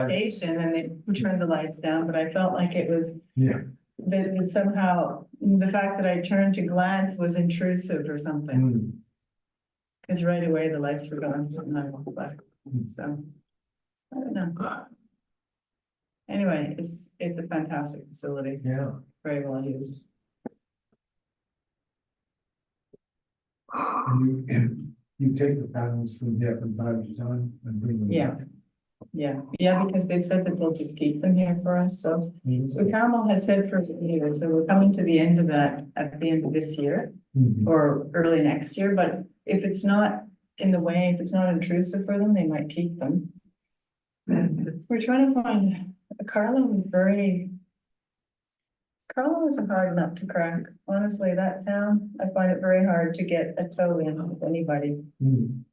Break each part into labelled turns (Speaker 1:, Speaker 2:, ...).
Speaker 1: station and they turned the lights down, but I felt like it was
Speaker 2: Yeah.
Speaker 1: that somehow the fact that I turned to glance was intrusive or something. Because right away the lights were gone and I walked back. So I don't know. Anyway, it's a fantastic facility,
Speaker 2: Yeah.
Speaker 1: very well used.
Speaker 2: And you take the panels from here from time to time and bring them.
Speaker 1: Yeah.
Speaker 2: back.
Speaker 1: Yeah, because they've said that they'll just keep them here for us, so. So Carmel had said for years, so we're coming to the end of that at the end of this year
Speaker 2: Mhm.
Speaker 1: or early next year, but if it's not in the way, if it's not intrusive for them, they might keep them. We're trying to find, Carla was a hard nut to crack. Honestly, that town, I find it very hard to get a toe in with anybody.
Speaker 2: Mhm.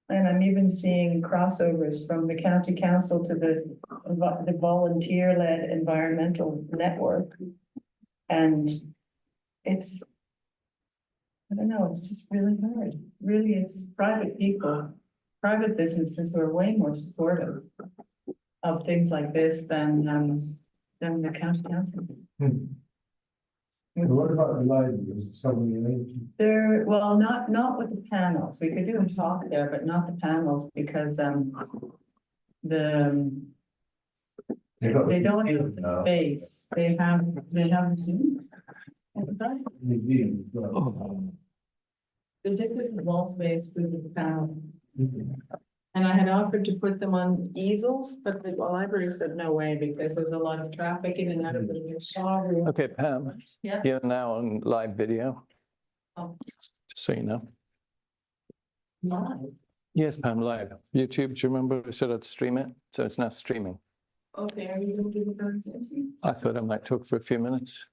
Speaker 1: And I'm even seeing crossovers from the county council to the volunteer-led environmental network. And it's, I don't know, it's just really hard. Really, it's private people, private businesses who are way more supportive of things like this than the county council.
Speaker 2: And what about the library? Is it somebody in
Speaker 1: There, well, not with the panels. We could do a talk there, but not the panels because
Speaker 2: They got
Speaker 1: they don't have
Speaker 2: museum
Speaker 1: the
Speaker 2: now.
Speaker 1: space. They have Zoom.
Speaker 2: Museum as well.
Speaker 1: Oh. The different wall space with the panels.
Speaker 2: Mhm.
Speaker 1: And I had offered to put them on easels, but the library said no way because there's a lot of traffic in and out of the new showroom.
Speaker 3: Okay, Pam,
Speaker 1: Yeah.
Speaker 3: you're now on live video,
Speaker 1: Oh,
Speaker 3: just so you know.
Speaker 1: live.
Speaker 3: Yes, Pam, live. YouTube, do you remember I said I'd stream it? So it's now streaming.
Speaker 1: Okay, are you going to do the presentation?
Speaker 3: I thought I might talk for a few minutes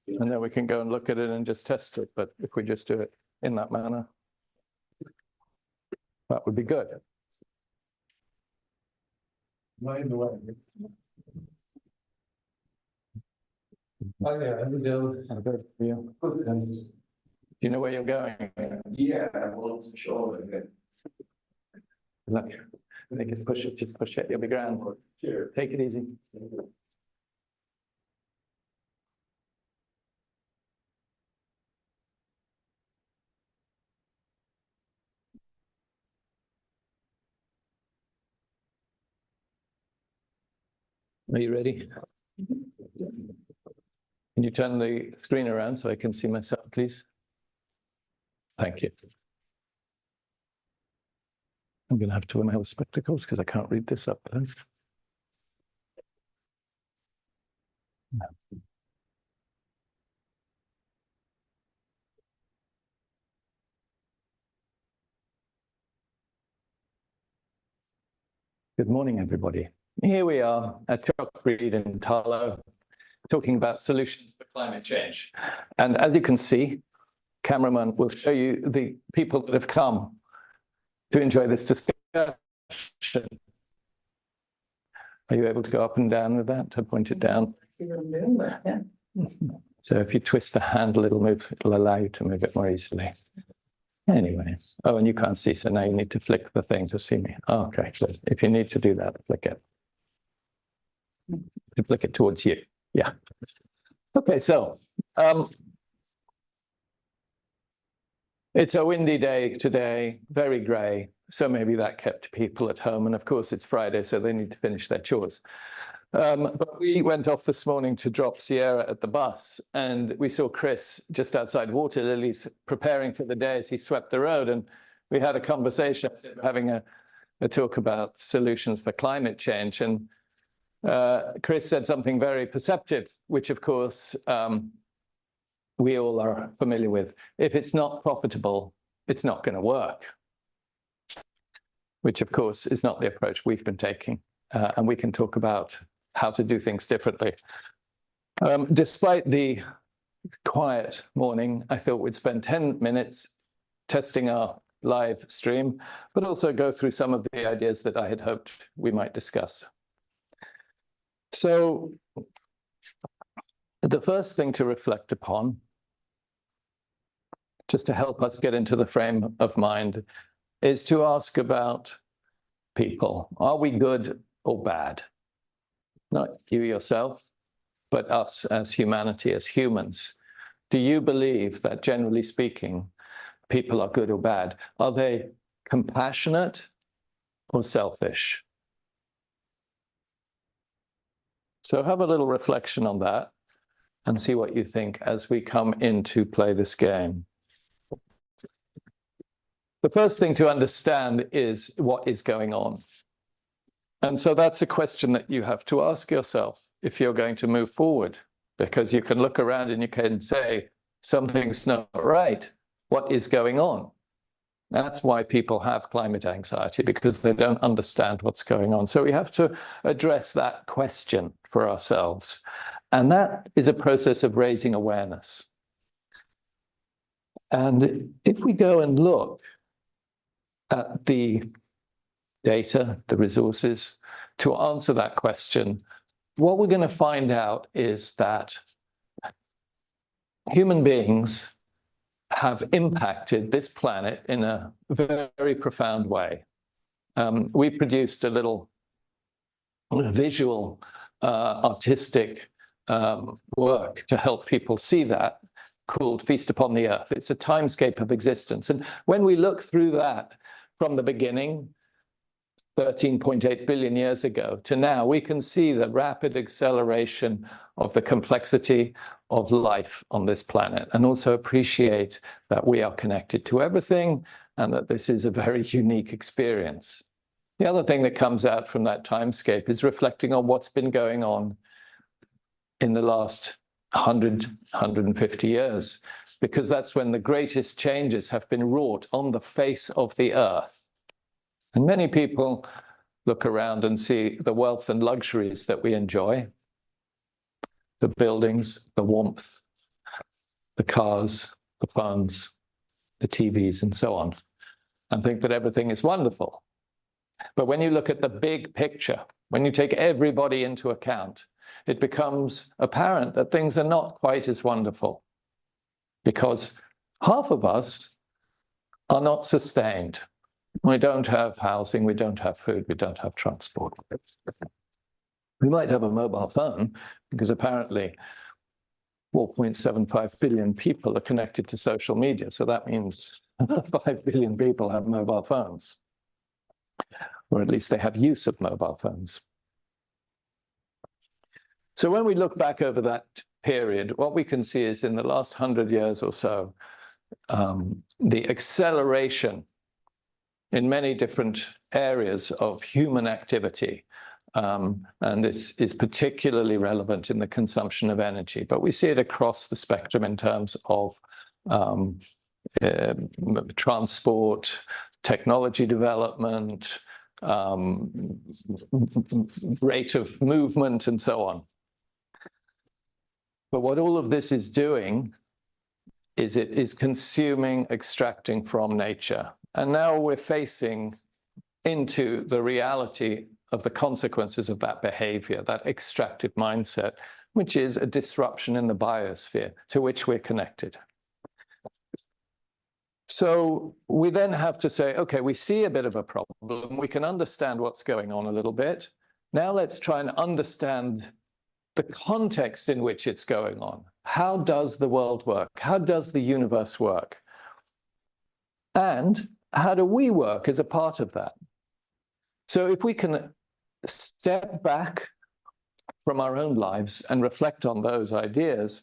Speaker 3: and then we can go and look at it and just test it. But if we just do it in that manner, that would be good.
Speaker 2: Right in the way. Oh, yeah, I do.
Speaker 3: I'm good for you.
Speaker 2: Good.
Speaker 3: Do you know where you're going?
Speaker 2: Yeah, well, it's sure.
Speaker 3: Look, I think it's push it, just push it, you'll be grand.
Speaker 2: Sure.
Speaker 3: Take it easy. Are you ready? Can you turn the screen around so I can see myself, please? Thank you. I'm going to have to wear my spectacles because I can't read this up close. No. Good morning, everybody. Here we are at Chalkbreed in Tarlow, talking about solutions for climate change. And as you can see, cameraman will show you the people that have come to enjoy this discussion. Are you able to go up and down with that? I point it down.
Speaker 1: See what I'm doing, but yeah.
Speaker 3: So if you twist the handle, it'll allow you to move it more easily. Anyway, oh, and you can't see, so now you need to flick the thing to see me. Oh, okay, good. If you need to do that, flick it. Flick it towards you. Yeah. Okay, so it's a windy day today, very grey. So maybe that kept people at home. And of course, it's Friday, so they need to finish their chores. But we went off this morning to drop Sierra at the bus, and we saw Chris just outside Water Lilies preparing for the day as he swept the road. And we had a conversation, having a talk about solutions for climate change. And Chris said something very perceptive, which of course we all are familiar with. If it's not profitable, it's not going to work. Which of course is not the approach we've been taking. And we can talk about how to do things differently. Despite the quiet morning, I thought we'd spend 10 minutes testing our live stream, but also go through some of the ideas that I had hoped we might discuss. So the first thing to reflect upon, just to help us get into the frame of mind, is to ask about people. Are we good or bad? Not you yourself, but us as humanity, as humans. Do you believe that, generally speaking, people are good or bad? Are they compassionate or selfish? So have a little reflection on that and see what you think as we come in to play this game. The first thing to understand is what is going on. And so that's a question that you have to ask yourself if you're going to move forward, because you can look around and you can say, something's not right. What is going on? That's why people have climate anxiety, because they don't understand what's going on. So we have to address that question for ourselves. And that is a process of raising awareness. And if we go and look at the data, the resources, to answer that question, what we're going to find out is that human beings have impacted this planet in a very profound way. We produced a little visual, artistic work to help people see that, called Feast Upon the Earth. It's a timescape of existence. And when we look through that from the beginning, 13.8 billion years ago, to now, we can see the rapid acceleration of the complexity of life on this planet, and also appreciate that we are connected to everything and that this is a very unique experience. The other thing that comes out from that timescape is reflecting on what's been going on in the last 100, 150 years, because that's when the greatest changes have been wrought on the face of the earth. And many people look around and see the wealth and luxuries that we enjoy, the buildings, the warmth, the cars, the phones, the TVs, and so on, and think that everything is wonderful. But when you look at the big picture, when you take everybody into account, it becomes apparent that things are not quite as wonderful, because half of us are not sustained. We don't have housing, we don't have food, we don't have transport. We might have a mobile phone, because apparently 4.75 billion people are connected to social media. So that means 5 billion people have mobile phones, or at least they have use of mobile phones. So when we look back over that period, what we can see is in the last 100 years or so, the acceleration in many different areas of human activity. And this is particularly relevant in the consumption of energy, but we see it across the spectrum in terms of transport, technology development, rate of movement, and so on. But what all of this is doing is it is consuming, extracting from nature. And now we're facing into the reality of the consequences of that behavior, that extractive mindset, which is a disruption in the biosphere to which we're connected. So we then have to say, okay, we see a bit of a problem. We can understand what's going on a little bit. Now let's try and understand the context in which it's going on. How does the world work? How does the universe work? And how do we work as a part of that? So if we can step back from our own lives and reflect on those ideas,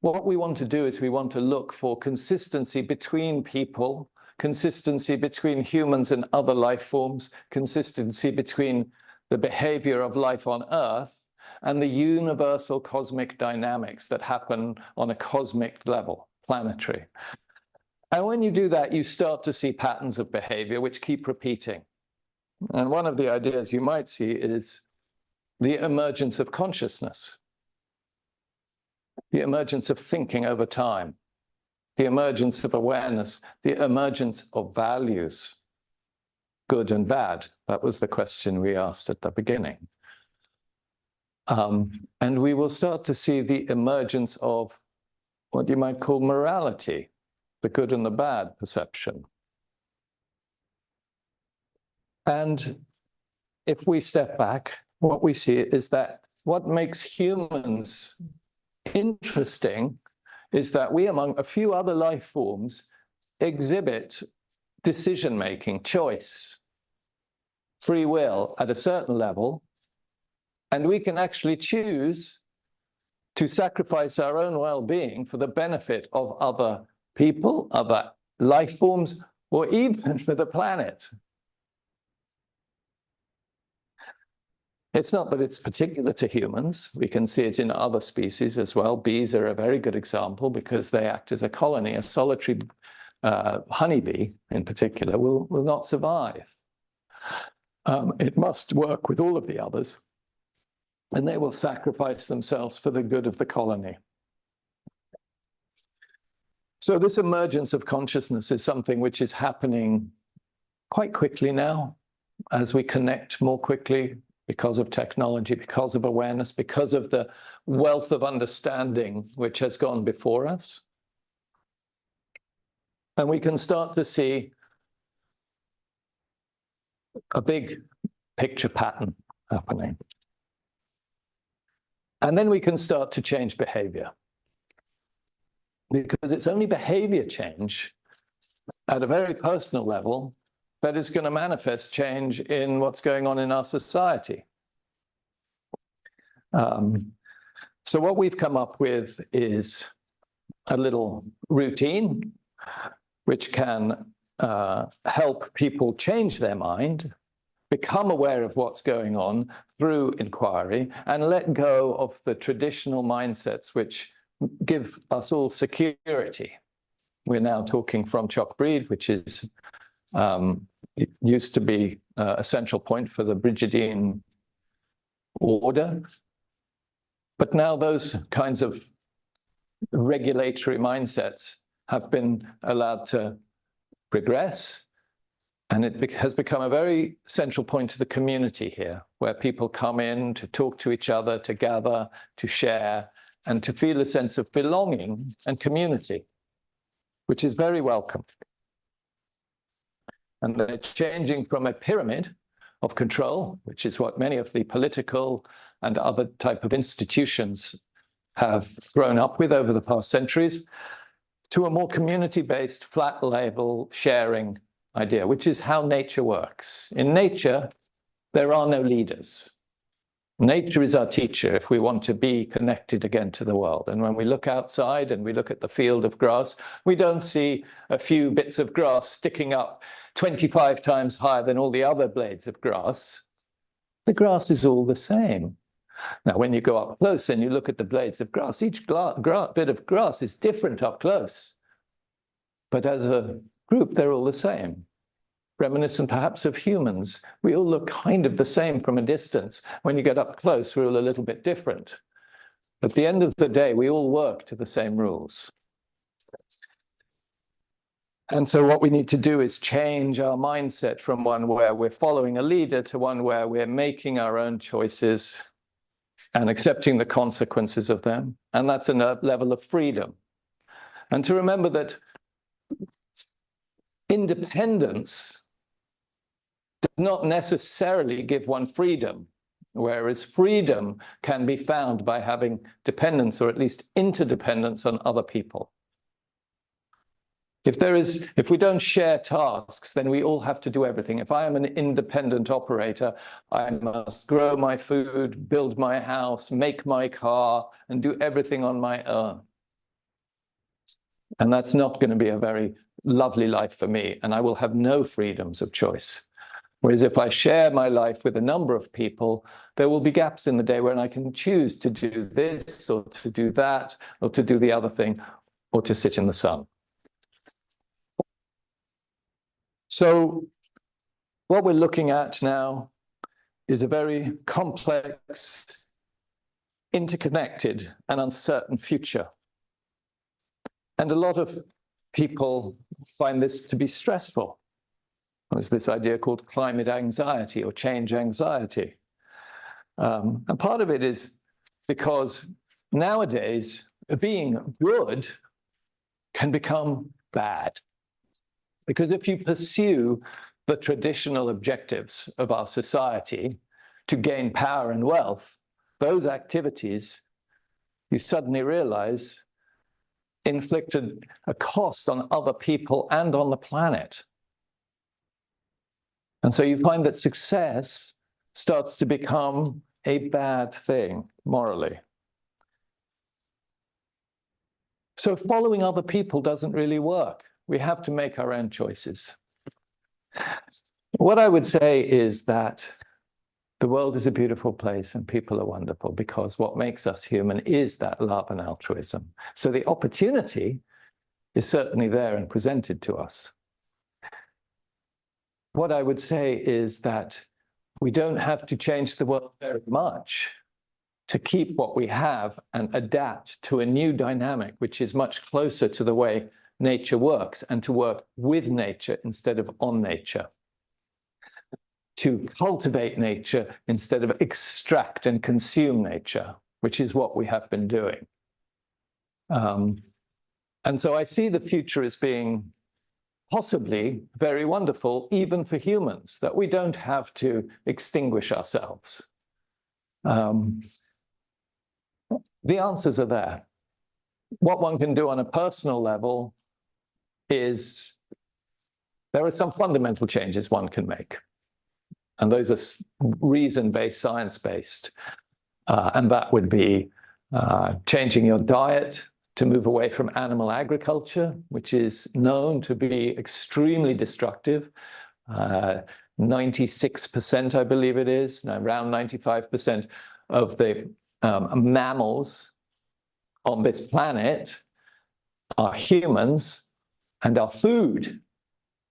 Speaker 3: what we want to do is we want to look for consistency between people, consistency between humans and other life forms, consistency between the behavior of life on Earth and the universal cosmic dynamics that happen on a cosmic level, planetary. And when you do that, you start to see patterns of behavior which keep repeating. And one of the ideas you might see is the emergence of consciousness, the emergence of thinking over time, the emergence of awareness, the emergence of values, good and bad. That was the question we asked at the beginning. And we will start to see the emergence of what you might call morality, the good and the bad perception. And if we step back, what we see is that what makes humans interesting is that we, among a few other life forms, exhibit decision-making, choice, free will at a certain level, and we can actually choose to sacrifice our own well-being for the benefit of other people, other life forms, or even for the planet. It's not that it's particular to humans. We can see it in other species as well. Bees are a very good example because they act as a colony. A solitary honeybee, in particular, will not survive. It must work with all of the others, and they will sacrifice themselves for the good of the colony. So this emergence of consciousness is something which is happening quite quickly now, as we connect more quickly because of technology, because of awareness, because of the wealth of understanding which has gone before us. And we can start to see a big picture pattern happening. And then we can start to change behavior. Because it's only behavior change at a very personal level that is going to manifest change in what's going on in our society. So what we've come up with is a little routine which can help people change their mind, become aware of what's going on through inquiry, and let go of the traditional mindsets which give us all security. We're now talking from Choc Breed, which is it used to be a central point for the Brigidean order. But now those kinds of regulatory mindsets have been allowed to progress, and it has become a very central point of the community here, where people come in to talk to each other, to gather, to share, and to feel a sense of belonging and community, which is very welcome. And they're changing from a pyramid of control, which is what many of the political and other type of institutions have grown up with over the past centuries, to a more community-based, flat-level sharing idea, which is how nature works. In nature, there are no leaders. Nature is our teacher if we want to be connected again to the world. And when we look outside and we look at the field of grass, we don't see a few bits of grass sticking up 25 times higher than all the other blades of grass. The grass is all the same. Now, when you go up close and you look at the blades of grass, each bit of grass is different up close. But as a group, they're all the same. Reminiscent perhaps of humans. We all look kind of the same from a distance. When you get up close, we're all a little bit different. At the end of the day, we all work to the same rules. And so what we need to do is change our mindset from one where we're following a leader to one where we're making our own choices and accepting the consequences of them. And that's a level of freedom. And to remember that independence does not necessarily give one freedom, whereas freedom can be found by having dependence, or at least interdependence, on other people. If we don't share tasks, then we all have to do everything. If I am an independent operator, I must grow my food, build my house, make my car, and do everything on my own. And that's not going to be a very lovely life for me, and I will have no freedoms of choice. Whereas if I share my life with a number of people, there will be gaps in the day when I can choose to do this, or to do that, or to do the other thing, or to sit in the sun. So what we're looking at now is a very complex, interconnected, and uncertain future. And a lot of people find this to be stressful. There's this idea called climate anxiety or change anxiety. And part of it is because nowadays being good can become bad. Because if you pursue the traditional objectives of our society to gain power and wealth, those activities, you suddenly realize, inflicted a cost on other people and on the planet. And so you find that success starts to become a bad thing morally. So following other people doesn't really work. We have to make our own choices. What I would say is that the world is a beautiful place and people are wonderful, because what makes us human is that love and altruism. So the opportunity is certainly there and presented to us. What I would say is that we don't have to change the world very much to keep what we have and adapt to a new dynamic, which is much closer to the way nature works, and to work with nature instead of on nature. To cultivate nature instead of extract and consume nature, which is what we have been doing. And so I see the future as being possibly very wonderful, even for humans, that we don't have to extinguish ourselves. The answers are there. What one can do on a personal level is, there are some fundamental changes one can make. And those are reason-based, science-based. And that would be changing your diet to move away from animal agriculture, which is known to be extremely destructive. 96%, I believe it is, around 95% of the mammals on this planet are humans and are food.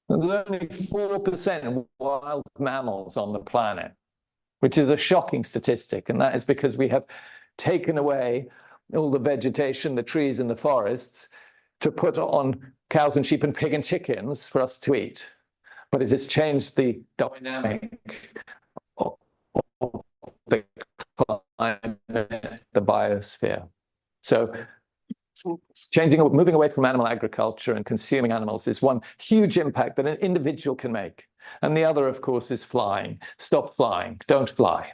Speaker 3: There's only 4% wild mammals on the planet, which is a shocking statistic. And that is because we have taken away all the vegetation, the trees and the forests, to put on cows and sheep and pig and chickens for us to eat. But it has changed the dynamic of the climate, the biosphere. So moving away from animal agriculture and consuming animals is one huge impact that an individual can make. And the other, of course, is flying. Stop flying, don't fly.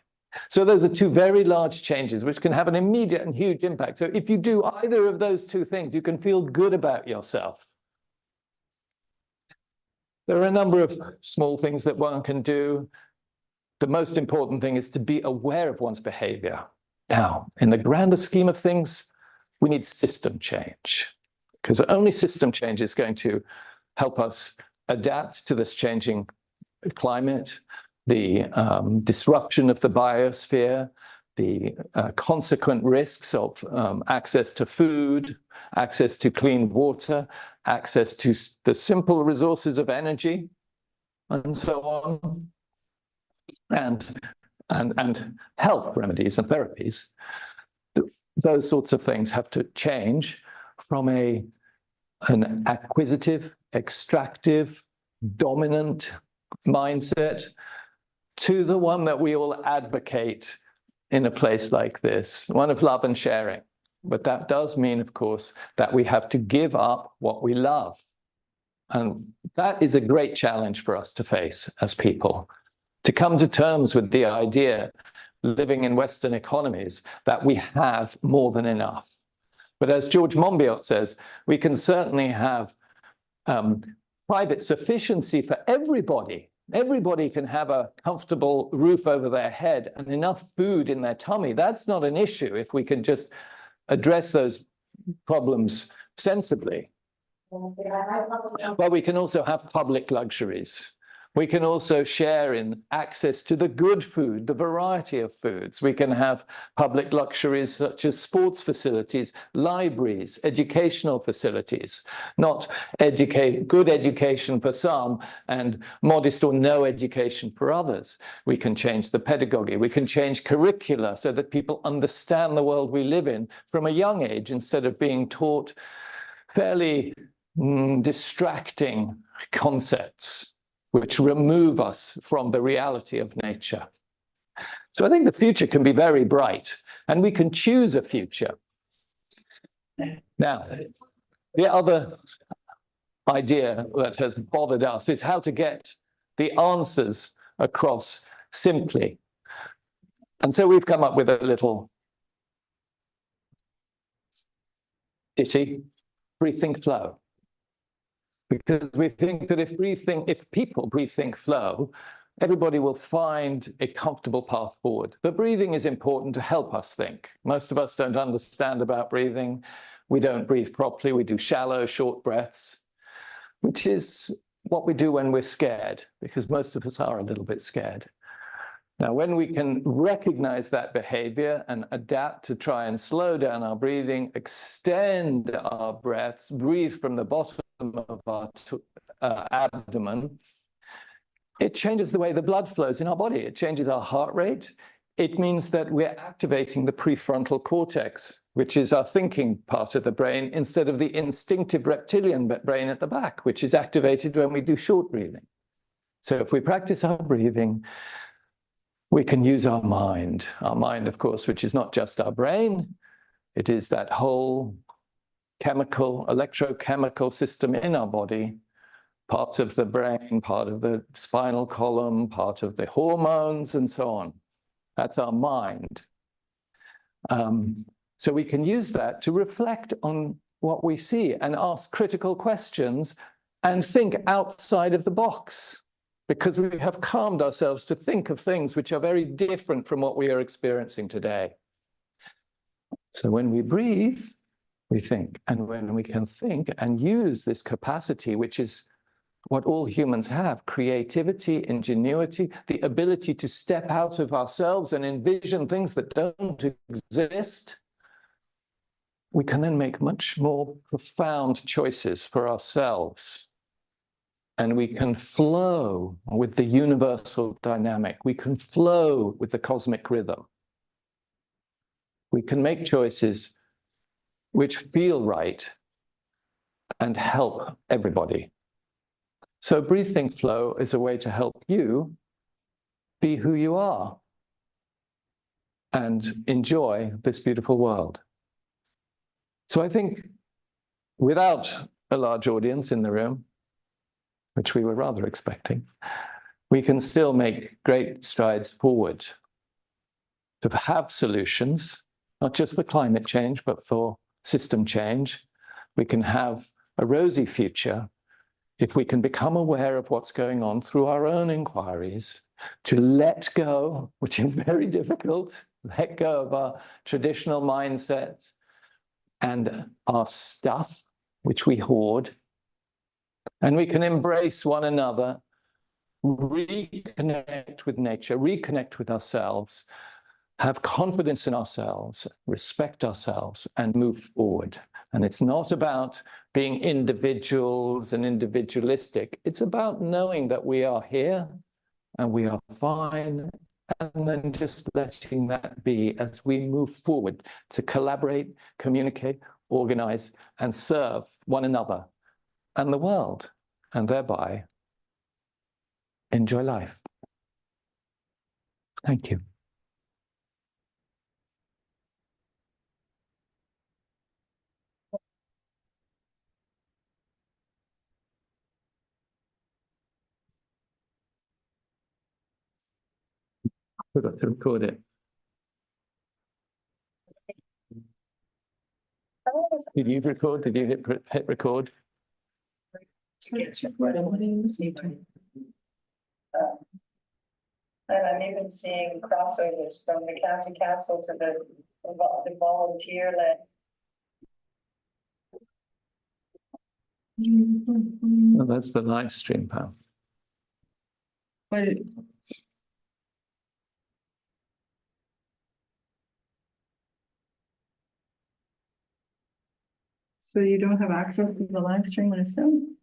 Speaker 3: So those are two very large changes which can have an immediate and huge impact. So if you do either of those two things, you can feel good about yourself. There are a number of small things that one can do. The most important thing is to be aware of one's behavior. Now, in the grander scheme of things, we need system change, because only system change is going to help us adapt to this changing climate, the disruption of the biosphere, the consequent risks of access to food, access to clean water, access to the simple resources of energy, and so on, and health remedies and therapies. Those sorts of things have to change from an acquisitive, extractive, dominant mindset to the one that we all advocate in a place like this, one of love and sharing. But that does mean, of course, that we have to give up what we love. And that is a great challenge for us to face as people, to come to terms with the idea, living in Western economies, that we have more than enough. But as George Monbiot says, we can certainly have private sufficiency for everybody. Everybody can have a comfortable roof over their head and enough food in their tummy. That's not an issue if we can just address those problems sensibly. But we can also have public luxuries. We can also share in access to the good food, the variety of foods. We can have public luxuries such as sports facilities, libraries, educational facilities, not good education for some and modest or no education for others. We can change the pedagogy. We can change curricula so that people understand the world we live in from a young age instead of being taught fairly distracting concepts which remove us from the reality of nature. So I think the future can be very bright, and we can choose a future. Now, the other idea that has bothered us is how to get the answers across simply. And so we've come up with a little ditty, breathe, think, flow. Because we think that if people breathe, think, flow, everybody will find a comfortable path forward. But breathing is important to help us think. Most of us don't understand about breathing. We don't breathe properly. We do shallow, short breaths, which is what we do when we're scared, because most of us are a little bit scared. Now, when we can recognize that behavior and adapt to try and slow down our breathing, extend our breaths, breathe from the bottom of our abdomen, it changes the way the blood flows in our body. It changes our heart rate. It means that we're activating the prefrontal cortex, which is our thinking part of the brain, instead of the instinctive reptilian brain at the back, which is activated when we do short breathing. So if we practice our breathing, we can use our mind, of course, which is not just our brain. It is that whole electrochemical system in our body, part of the brain, part of the spinal column, part of the hormones, and so on. That's our mind. So we can use that to reflect on what we see and ask critical questions and think outside of the box, because we have calmed ourselves to think of things which are very different from what we are experiencing today. So when we breathe, we think. And when we can think and use this capacity, which is what all humans have, creativity, ingenuity, the ability to step out of ourselves and envision things that don't exist, we can then make much more profound choices for ourselves. And we can flow with the universal dynamic. We can flow with the cosmic rhythm. We can make choices which feel right and help everybody. So Breathe, Think, Flow is a way to help you be who you are and enjoy this beautiful world. So I think without a large audience in the room, which we were rather expecting, we can still make great strides forward to have solutions, not just for climate change, but for system change. We can have a rosy future if we can become aware of what's going on through our own inquiries, to let go, which is very difficult, let go of our traditional mindsets and our stuff, which we hoard. And we can embrace one another, reconnect with nature, reconnect with ourselves, have confidence in ourselves, respect ourselves, and move forward. And it's not about being individuals and individualistic. It's about knowing that we are here and we are fine, and then just letting that be as we move forward to collaborate, communicate, organize, and serve one another and the world, and thereby enjoy life. Thank you. Forgot to record it. Did you record? Did you hit record?
Speaker 1: It's recording. And I'm even seeing crossovers from the county council to the volunteer-led.
Speaker 3: Well, that's the live stream, pal.
Speaker 1: But so you don't have access to the live stream when it's done?